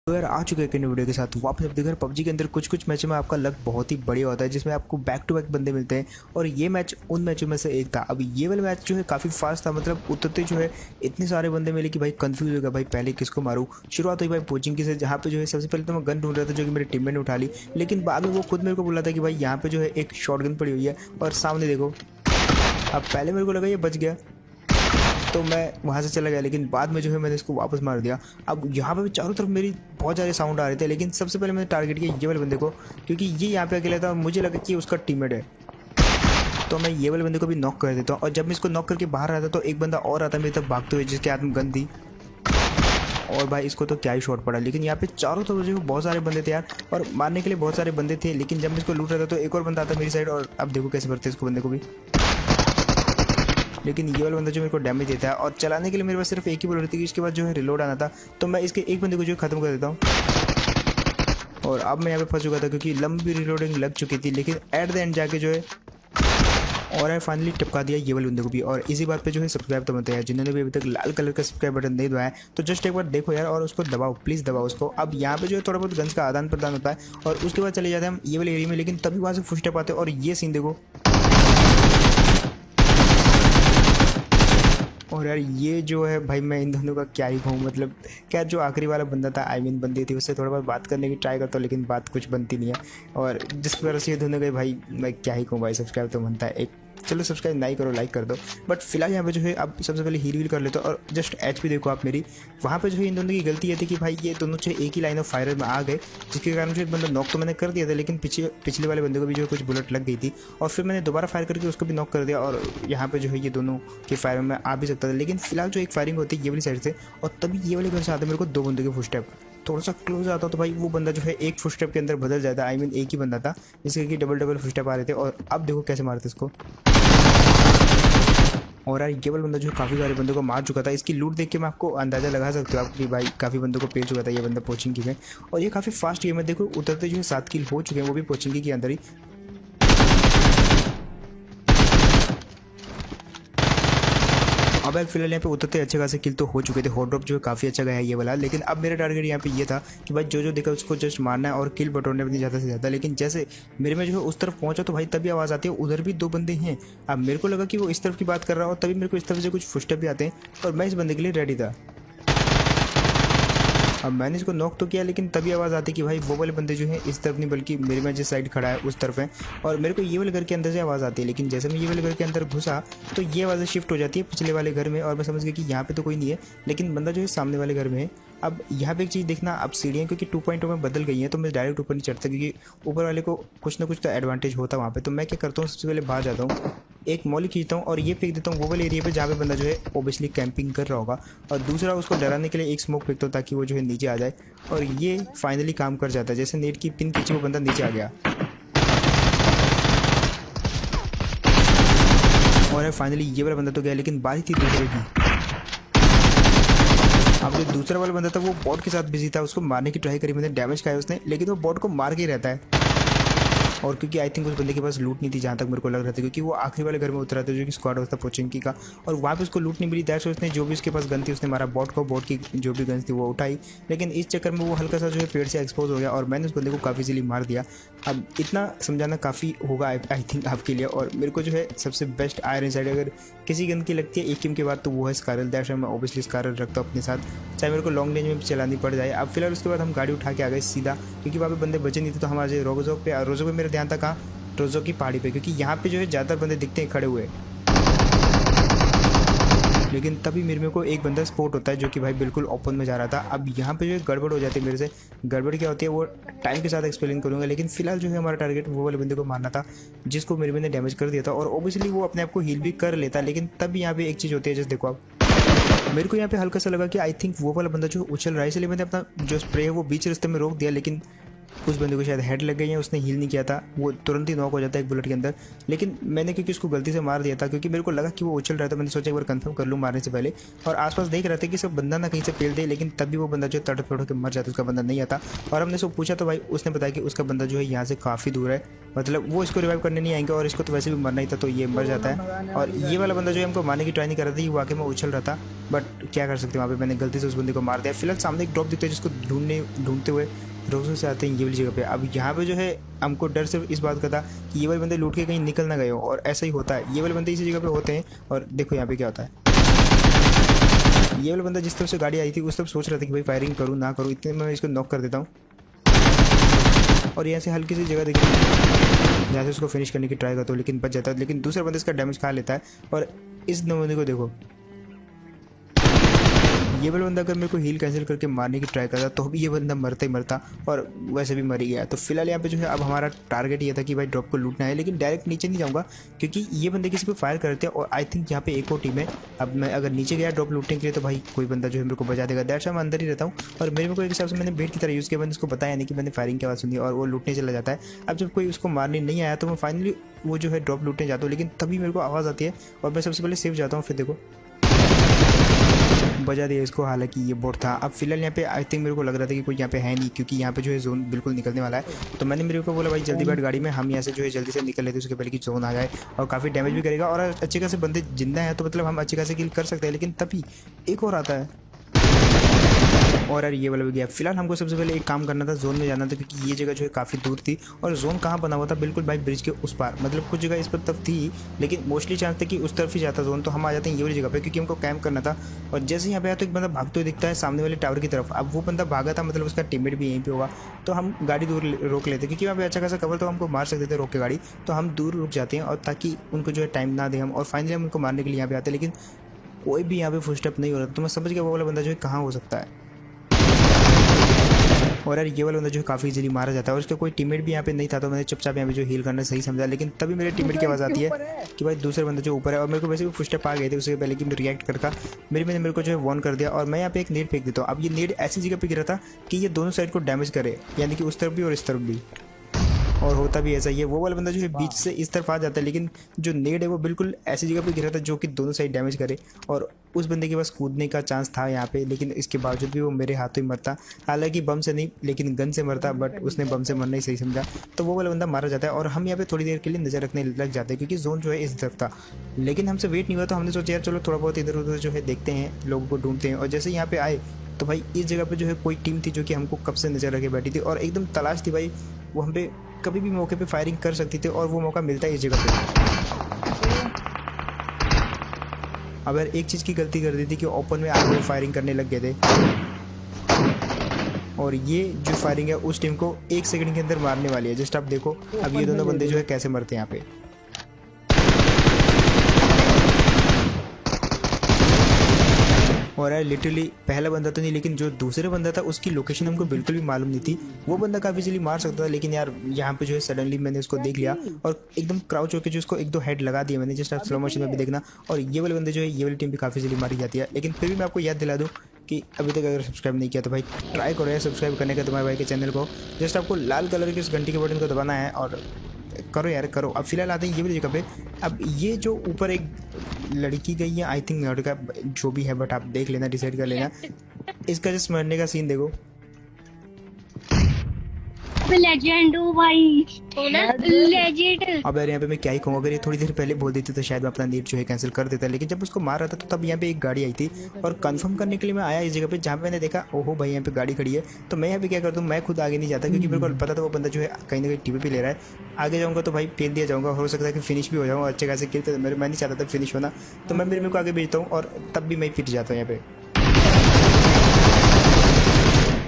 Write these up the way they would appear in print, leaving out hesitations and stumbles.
तो यार आ चुके हैं वीडियो के साथ वापस। अब देखो पबजी के अंदर कुछ कुछ मैचों में आपका लक बहुत ही बढ़िया होता है, जिसमें आपको बैक टू बैक बंदे मिलते हैं और ये मैच उन मैचों में से एक था। अब ये वाला मैच जो है काफ़ी फास्ट था, मतलब उतरते जो है इतने सारे बंदे मिले कि भाई कंफ्यूज हो गया भाई पहले किसको मारूं। शुरुआत हुई भाई पोचिंग की से, जहाँ पे जो है सबसे पहले तो मैं गन ढूंढ रहा था जो कि मेरे टीममेट ने उठा ली, लेकिन बाद में वो खुद मेरे को बोला था कि भाई यहाँ पे जो है एक शॉटगन पड़ी हुई है और सामने देखो। अब पहले मेरे को लगा ये बच गया तो मैं वहाँ से चला गया, लेकिन बाद में जो है मैंने इसको वापस मार दिया। अब यहाँ पे चारों तरफ मेरी बहुत सारे साउंड आ रहे थे, लेकिन सबसे पहले मैंने टारगेट किया ये वाले बंदे को, क्योंकि ये यहाँ पे अकेला था और मुझे लगा कि उसका टीममेट है। तो मैं ये वाले बंदे को भी नॉक कर देता हूँ, और जब मैं इसको नॉक करके बाहर आता तो एक बंदा और आता मेरी तरफ भागते हुए जिसके हाथ में गन थी, और भाई इसको तो क्या ही शॉट पड़ा। लेकिन यहाँ पे चारों तरफ जो बहुत सारे बंदे थे यार, और मारने के लिए बहुत सारे बंदे थे, लेकिन जब मैं इसको लूट रहा था तो एक और बंदा आता मेरी साइड, और अब देखो कैसे भरते इसको बंदे को भी। लेकिन ये वाला बंदा जो मेरे को डैमेज देता है, और चलाने के लिए मेरे पास सिर्फ एक ही बुलेट थी, इसके बाद जो है रिलोड आना था, तो मैं इसके एक बंदे को जो है ख़त्म कर देता हूँ। और अब मैं यहाँ पे फंस चुका था क्योंकि लंबी रिलोडिंग लग चुकी थी, लेकिन एट द एंड जाके जो है और आई फाइनली टपका दिया ये वाले बंदे को भी। और इसी बात पे जो है सब्सक्राइब तो मत यार, जिन्होंने भी अभी तक लाल कलर का सब्सक्राइब बटन नहीं दबाया तो जस्ट एक बार देखो यार और उसको दबाओ, प्लीज़ दबाओ उसको। अब यहाँ पे जो है थोड़ा बहुत गन्स का आदान प्रदान होता है, और उसके बाद चले जाते हैं हम ये वाले एरिया में, लेकिन तभी वहाँ से फुटस्टेप आते हैं और ये सीन देखो। और यार ये जो है भाई मैं इन दोनों का क्या ही कहूँ, मतलब क्या जो आखिरी वाला बंदा था आई मीन बंदी थी, उससे थोड़ा बहुत बात करने की ट्राई करता हूँ, लेकिन बात कुछ बनती नहीं है। और जिस प्रकार से ये दोनों गए भाई मैं क्या ही कहूँ भाई, सब्सक्राइब तो बनता है एक, चलो सब्सक्राइब नहीं करो लाइक कर दो। बट फिलहाल यहाँ पे जो है अब सबसे पहले हील वील कर लेते हो, और जस्ट एचपी देखो आप मेरी। वहाँ पे जो है इन दोनों की गलती ये थी कि भाई ये दोनों जो एक ही लाइन ऑफ फायर में आ गए, जिसके कारण जो एक बंदा नॉक तो मैंने कर दिया था, लेकिन पिछले वाले बंदे को भी जो है कुछ बुलेट लग गई थी, और फिर मैंने दोबारा फायर करके उसको भी नॉक कर दिया। और यहाँ पे जो है ये दोनों के फायर में आ भी सकता था, लेकिन फिलहाल जो एक फायरिंग होती है ये वाली साइड से, और तभी ये वाले घर से आते मेरे को दो बंदों के फुटस्टेप। थोड़ा सा क्लोज आता तो भाई वो बंदा जो है एक फुटस्टेप के अंदर बदल जाता, आई मीन एक ही बंदा था जिसके कि डबल फुटस्टेप आ रहे थे। और अब देखो कैसे मारते इसको। और यार ये वाला बंदा जो काफ़ी सारे बंदों को मार चुका था, इसकी लूट देख के मैं आपको अंदाज़ा लगा सकते हो आप कि भाई काफ़ी बंदों को पेल चुका था ये बंदा पोचिंग की में। और ये काफ़ी फास्ट गेम है, देखो उतरते जो है 7 किल हो चुके हैं, वो भी पोचिंग के अंदर ही। अब यार फिलहाल यहाँ पे उतरते अच्छे खासे किल तो हो चुके थे, हॉट ड्रॉप जो है काफ़ी अच्छा गया है ये वाला। लेकिन अब मेरा टारगेट यहाँ पे ये था कि भाई जो देखा उसको जस्ट मारना है और किल बटोरने अपनी ज़्यादा से ज़्यादा। लेकिन जैसे मेरे में जो है उस तरफ पहुंचा तो भाई तभी आवाज़ आती है उधर भी दो बंदे हैं। अब मेरे को लगा कि वो इस तरफ की बात कर रहा है, और तभी मेरे को इस तरफ से कुछ फुटस्टेप भी आते हैं, और मैं इस बंदे के लिए रेडी था। अब मैंने इसको नॉक तो किया, लेकिन तभी आवाज़ आती कि भाई वो वाले बंदे जो है इस तरफ नहीं बल्कि मेरे में जिस साइड खड़ा है उस तरफ है, और मेरे को ये वाले घर के अंदर से आवाज़ आती है। लेकिन जैसे मैं ये वाले घर के अंदर घुसा तो ये आवाज़ें शिफ्ट हो जाती है पिछले वाले घर में, और मैं समझ गया कि यहाँ पे तो कोई नहीं है, लेकिन बंदा जो है सामने वाले घर में है। अब यहाँ पे एक चीज़ देखना, अब सीढ़ियाँ क्योंकि 2.0 में बदल गई हैं तो मैं डायरेक्ट ऊपर नहीं चढ़ता, क्योंकि ऊपर वाले को कुछ ना कुछ तो एडवांटेज होता वहाँ पे। तो मैं क्या करता हूँ, सबसे पहले बाहर जाता हूँ, एक मॉली खींचता हूँ और ये फेंक देता हूँ वो वाले एरिया पे जहाँ पे बंदा जो है ओबियसली कैंपिंग कर रहा होगा, और दूसरा उसको डराने के लिए एक स्मोक फेंकता हूँ ताकि वो जो है नीचे आ जाए, और ये फाइनली काम कर जाता है। जैसे नेट की पिन खींची वो बंदा नीचे आ गया, और फाइनली ये वाला बंदा तो गया, लेकिन बारी थी दूसरे की। अब जो दूसरा वाला बंदा था वो बॉट के साथ बिजी था, उसको मारने की ट्राई करी मैंने, डैमेज खाया उसने, लेकिन वो बॉट को मार के ही रहता है। और क्योंकि आई थिंक उस बंदे के पास लूट नहीं थी जहाँ तक मेरे को लग रहा था, क्योंकि वो आखिरी वाले घर में उतरा था जो कि स्क्वाड हाउस था पोचिंकी का, और वहाँ पे उसको लूट नहीं मिली। दैट्स उसने जो भी उसके पास गन थी उसने मारा बॉट को, बॉट की जो भी गन थी वो उठाई, लेकिन इस चक्कर में वो हल्का सा जो है पेड़ से एक्सपोज हो गया, और मैंने उस बंदे को काफ़ी इजीली मार दिया। अब इतना समझाना काफ़ी होगा आई थिंक आपके लिए। और मेरे को जो है सबसे बेस्ट आयरन साइड अगर किसी गन की लगती है एकिम के बाद तो वो है स्कारल। दैट्स मैं ऑब्वियसली स्कारल रखता हूँ अपने साथ, चाहे मेरे को लॉन्ग रेंज में भी चलानी पड़ जाए। अब फिलहाल उसके बाद हम गाड़ी उठा के आ गए सीधा, क्योंकि वहाँ पे बंदे बचे नहीं थे, तो हम आज रोजो पे मेरा ध्यान था कहाँ, रोजो की पहाड़ी पे, क्योंकि यहाँ पे जो है ज़्यादातर बंदे दिखते हैं खड़े हुए। लेकिन तभी मेरे को एक बंदा स्पॉट होता है जो कि भाई बिल्कुल ओपन में जा रहा था। अब यहाँ पे जो है गड़बड़ हो जाती है मेरे से, गड़बड़ क्या होती है वो टाइम के साथ एक्सप्लेन करूँगा, लेकिन फिलहाल जो है हमारा टारगेट वो वाले बंदे को मारना था जिसको मेरे ने डैमेज कर दिया था, और ओबियसली वो अपने आप को हील भी कर लेता। लेकिन तब यहाँ पे एक चीज़ होती है, जैसे देखो आप, मेरे को यहाँ पे हल्का सा लगा कि आई थिंक वो वाला बंदा जो उछल रहा है, इसलिए मैंने अपना जो स्प्रे है वो बीच रास्ते में रोक दिया, लेकिन उस बंदे को शायद हेड लग गई है, उसने हील नहीं किया था, वो तुरंत ही नॉक हो जाता है एक बुलेट के अंदर। लेकिन मैंने क्योंकि उसको गलती से मार दिया था, क्योंकि मेरे को लगा कि वो उछल रहा था, मैंने सोचा एक बार कंफर्म कर लूँ मारने से पहले, और आसपास देख रहा था कि सब बंदा ना कहीं से पेल दे, लेकिन तभी वो बंदा जो तड़प तड़प के मर जाता, उसका बंदा नहीं आता। और हमने उसको पूछा तो भाई उसने बताया कि उसका बंदा जो है यहाँ से काफ़ी दूर है, मतलब वो इसको रिवाइव करने नहीं आएंगे, और इसको तो वैसे भी मरना ही था, तो ये मर जाता है। और ये वाला बंदा जो है हमको मारने की ट्राई नहीं कर रहा था, ये वाकई में उछल रहा था, बट क्या कर सकते हैं, वहाँ पे मैंने गलती से उस बंदे को मार दिया। फिलहाल सामने एक ड्रॉप दिखता है जिसको ढूंढते हुए रोज़ों से आते हैं ये वाली जगह पे। अब यहाँ पे जो है हमको डर सिर्फ इस बात का था कि ये वाले बंदे लूट के कहीं निकल ना गए हो, और ऐसा ही होता है, ये वाले बंदे इसी जगह पे होते हैं। और देखो यहाँ पे क्या होता है, ये वाला बंदा जिस तरफ से गाड़ी आई थी उस तरफ सोच रहा था कि भाई फायरिंग करूँ ना करूँ, इतने में मैं इसको नॉक कर देता हूँ। और यहाँ से हल्की सी जगह देखी जहाँ से उसको फिनिश करने की ट्राई करता हूँ, लेकिन बच जाता है। लेकिन दूसरा बंदा इसका डैमेज खा लेता है। और इस नमूने को देखो, ये वाला बंदा अगर मेरे को हील कैंसिल करके मारने की ट्राई करता तो भी ये बंदा मरता ही मरता, और वैसे भी मर ही गया। तो फिलहाल यहाँ पे जो है अब हमारा टारगेट ये था कि भाई ड्रॉप को लूटना है, लेकिन डायरेक्ट नीचे नहीं जाऊँगा क्योंकि ये बंदे किसी पे फायर करते हैं, और आई थिंक यहाँ पे एक और टीम है। अब मैं अगर नीचे गया ड्रॉप लूटने के लिए तो भाई कोई बंदा जो है मेरे को बचा देगा, दैट्स मैं अंदर ही रहता हूँ। और मेरे को एक हिसाब से मैंने बेट की तरह यूज़ किया, मैंने उसको बताया नहीं कि मैंने फायरिंग की आवाज़ सुनी, और वो लूटने चला जाता है। अब जब कोई उसको मारने नहीं आया तो मैं फाइनली वो जो है ड्रॉप लूटने जाता हूँ, लेकिन तभी मेरे को आवाज़ आती है और मैं सबसे पहले सेफ जाता हूँ। फिर देखो बजा दिया इसको, हालांकि ये बोट था। अब फिलहाल यहाँ पे आई थिंक मेरे को लग रहा था कि कोई यहाँ पे है नहीं, क्योंकि यहाँ पे जो है जोन बिल्कुल निकलने वाला है। तो मैंने मेरे को बोला भाई जल्दी बैठ गाड़ी में, हम यहाँ से जो है जल्दी से निकल लेते उसके पहले कि जोन आ जाए, और काफ़ी डैमेज भी करेगा, और अच्छे खासे बंदे जिंदा है तो मतलब हम अच्छे खासे किल कर सकते हैं। लेकिन तभी एक और आता है, और यार ये वाला भी गया। फिलहाल हमको सबसे पहले एक काम करना था, जोन में जाना था, क्योंकि ये जगह जो है काफ़ी दूर थी, और जोन कहाँ बना हुआ था, बिल्कुल भाई ब्रिज के उस पार, मतलब कुछ जगह इस पर तरफ थी, लेकिन मोस्टली चांस था कि उस तरफ ही जाता जोन। तो हम आ जाते हैं ये वाली जगह पे, क्योंकि हमको कैंप करना था। और जैसे यहाँ पे आया तो एक बंदा भागते हुए दिखता है सामने वाले टावर की तरफ। अब वो बंदा भागा था, मतलब उसका टीममेट भी यहीं पे होगा, तो हम गाड़ी दूर रोक लेते, क्योंकि वहाँ पे अच्छा खासा कवर तो हमको मार सकते थे रोक के गाड़ी, तो हम दूर रुक जाते हैं, और ताकि उनको जो है टाइम ना दे हम, और फाइनली हम उनको मारने के लिए यहाँ पे आते हैं। लेकिन कोई भी यहाँ पे फुटस्टेप नहीं हो रहा, तो मैं समझ गया वो वाला बंदा जो है कहाँ हो सकता है। और यार ये वाला बंदा जो है काफ़ी इजीली मारा जाता है, और उसका कोई टीममेट भी यहाँ पे नहीं था, तो मैंने चुपचाप यहाँ पे जो हील करना सही समझा। लेकिन तभी मेरे टीममेट की आवाज़ आती है कि भाई दूसरे बंदा जो ऊपर है, और मेरे को वैसे भी फुटस्टेप आ गए थे उसके पहले कि मैं रिएक्ट करता, मेरे को जो है वॉर्न कर दिया, और मैं यहाँ पे एक नेड फेंक देता हूँ। अब ये नेड ऐसी जगह पे गिरा था कि ये दोनों साइड को डैमेज करे, यानी कि उस तरफ भी और इस तरफ भी, और होता भी ऐसा ही है। वो वाला बंदा जो है बीच से इस तरफ आ जाता है, लेकिन जो नेड है वो बिल्कुल ऐसी जगह पे गिरा था जो कि दोनों साइड डैमेज करे, और उस बंदे के पास कूदने का चांस था यहाँ पे, लेकिन इसके बावजूद भी वो मेरे हाथों ही मरता, हालांकि बम से नहीं लेकिन गन से मरता, बट उसने बम से मरना ही सही समझा। तो वो वाला बंदा मारा जाता है, और हम यहाँ पे थोड़ी देर के लिए नज़र रखने लग जाते हैं, क्योंकि जोन जो है इस तरफ था। लेकिन हमसे वेट नहीं हुआ, तो हमने सोचा यार चलो थोड़ा बहुत इधर उधर जो है देखते हैं, लोगों को ढूंढते हैं। और जैसे यहाँ पे आए तो भाई इस जगह पे जो है कोई टीम थी जो कि हमको कब से नज़र रखे बैठी थी, और एकदम तलाश थी भाई, वो हम पे कभी भी मौके पे फायरिंग कर सकती थी, और वो मौका मिलता है इस जगह पे। अब यार एक चीज़ की गलती कर दी थी कि ओपन में आगे फायरिंग करने लग गए थे, और ये जो फायरिंग है उस टीम को 1 सेकंड के अंदर मारने वाली है। जस्ट आप देखो अब ये दोनों बंदे जो है कैसे मरते हैं यहाँ पे। और यार लिटरली पहला बंदा तो नहीं, लेकिन जो दूसरे बंदा था उसकी लोकेशन हमको बिल्कुल भी मालूम नहीं थी। वो बंदा काफ़ी इजीली मार सकता था, लेकिन यार यहाँ पे जो है सडनली मैंने उसको देख लिया, और एकदम क्राउच होकर जो उसको 1-2 हेड लगा दिया मैंने, जस्ट आप स्लो मोशन में भी देखना। और ये वाले बंदे जो है, ये वाली टीम भी काफ़ी इजीली मारी जाती है। लेकिन फिर भी मैं आपको याद दिला दूँ कि अभी तक अगर सब्सक्राइब नहीं किया तो भाई ट्राई करो यार सब्सक्राइब करने का तुम्हारे भाई के चैनल को। जस्ट आपको लाल कलर के उस घंटी के बटन को दबाना है, और करो यार करो। अब फिलहाल आते हैं ये वाली जगह पे। अब ये जो ऊपर एक लड़की गई है, आई थिंक लड़का जो भी है, बट आप देख लेना, डिसाइड कर लेना। इसका जस्ट मरने का सीन देखो, लेजेंड हो भाई, लेजेंड। अब यार यहाँ पे मैं क्या ही कहूँ, अगर ये थोड़ी देर पहले बोल देती तो शायद मैं अपना नेट जो है कैंसिल कर देता। लेकिन जब उसको मार रहा था तो तब यहाँ पे एक गाड़ी आई थी, और कंफर्म करने के लिए मैं आया इस जगह पे, जहाँ पे मैंने देखा ओहो भाई यहाँ पे गाड़ी खड़ी है। तो मैं यहाँ पे क्या करता हूँ, मैं खुद आगे नहीं जाता, क्योंकि मेरे को पता था वो बंदा जो है कहीं ना कहीं टीवी पे ले रहा है। आगे जाऊँगा तो भाई फेल दिया जाऊँगा, हो सकता है कि फिनिश भी हो जाऊँगा अच्छे खासे किल। तो मैं नहीं चाहता था फिनिश होना, तो मैं मेरे को आगे भेजता हूँ, और तब भी मैं पिट जाता हूँ यहाँ पे।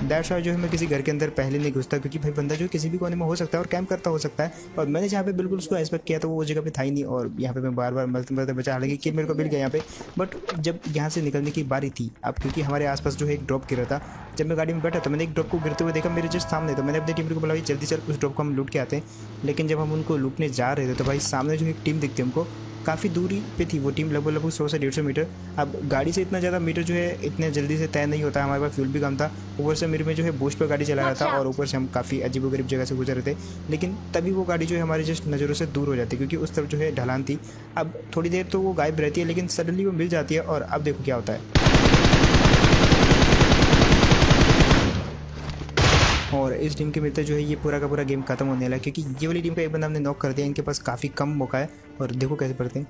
दैट्स व्हाई जो है मैं किसी घर के अंदर पहले नहीं घुसता, क्योंकि भाई बंदा जो किसी भी कोने में हो सकता है और कैंप करता हो सकता है। और मैंने जहाँ पे बिल्कुल उसको एक्सपेक्ट किया तो वो जगह पे था ही नहीं, और यहाँ पे मैं बार बार मरते बचा, हालांकि कि मेरे को मिल गया यहाँ पे। बट जब यहाँ से निकलने की बारी थी, अब क्योंकि हमारे आसपास जो है एक ड्रॉप गिरा था, जब मैं गाड़ी में बैठा तो मैंने एक ड्रॉप को गिरते हुए देखा मेरे जस्ट सामने। तो मैंने अपनी टीम को बोला भाई जल्दी चल उस ड्रॉप को हम लूट के आते हैं। लेकिन जब हम उनको लूटने जा रहे थे तो भाई सामने जो एक टीम दिखती हमको, काफ़ी दूरी पे थी वो टीम, लगभग 100 से 150 मीटर। अब गाड़ी से इतना ज़्यादा मीटर जो है इतने जल्दी से तय नहीं होता, हमारे पास फ्यूल भी कम था, ऊपर से मेरे में जो है बूस्ट पर गाड़ी चला रहा था और ऊपर से हम काफ़ी अजीबोगरीब जगह से गुजर रहे थे। लेकिन तभी वो गाड़ी जो है हमारी जस्ट नज़रों से दूर हो जाती है, क्योंकि उस तरफ जो है ढलान थी। अब थोड़ी देर तो वो गायब रहती है, लेकिन सडनली वो मिल जाती है और अब देखो क्या होता है। और इस टीम के मिलते जो है ये पूरा का पूरा गेम खत्म होने लगा, क्योंकि ये वाली टीम का एक बंदा हमने नॉक कर दिया। इनके पास काफ़ी कम मौका है और देखो कैसे पड़ते हैं।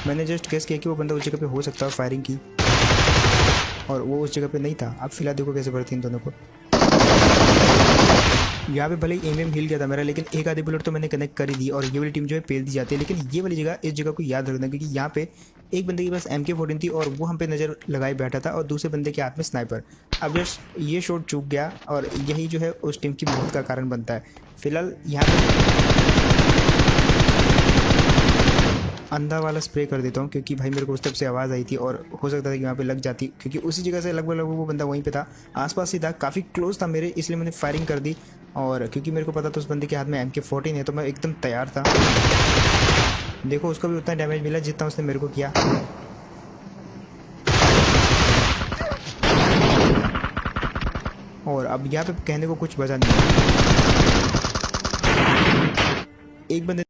मैंने जस्ट गेस किया कि वो बंदा उस जगह पे हो सकता है, फायरिंग की और वो उस जगह पे नहीं था। अब फिलहाल देखो कैसे पड़ते हैं इन दोनों को। यहाँ पे भले ही एम हिल गया था मेरा, लेकिन एक आधी बुलेट तो मैंने कनेक्ट कर ही दी और ये वाली टीम जो है पेल दी जाती है। लेकिन ये वाली जगह, इस जगह को याद रखना, क्योंकि यहाँ पे एक बंदे के पास MK14 थी और वो हम पे नज़र लगाए बैठा था और दूसरे बंदे के हाथ में स्नाइपर। अब जस्ट ये शॉट चूक गया और यही जो है उस टीम की मौत का कारण बनता है। फिलहाल यहाँ पे अंधा वाला स्प्रे कर देता हूँ, क्योंकि भाई मेरे को उस तरफ से आवाज़ आई थी और हो सकता था कि वहाँ पे लग जाती, क्योंकि उसी जगह से लगभग वो बंदा वहीं पे था, आसपास ही था, काफ़ी क्लोज था मेरे, इसलिए मैंने फायरिंग कर दी। और क्योंकि मेरे को पता था उस बंदे के हाथ में MK14 है, तो मैं एकदम तैयार था। देखो उसको भी उतना डैमेज मिला जितना उसने मेरे को किया। और अब यहाँ पे कहने को कुछ बचा नहीं, एक बंदे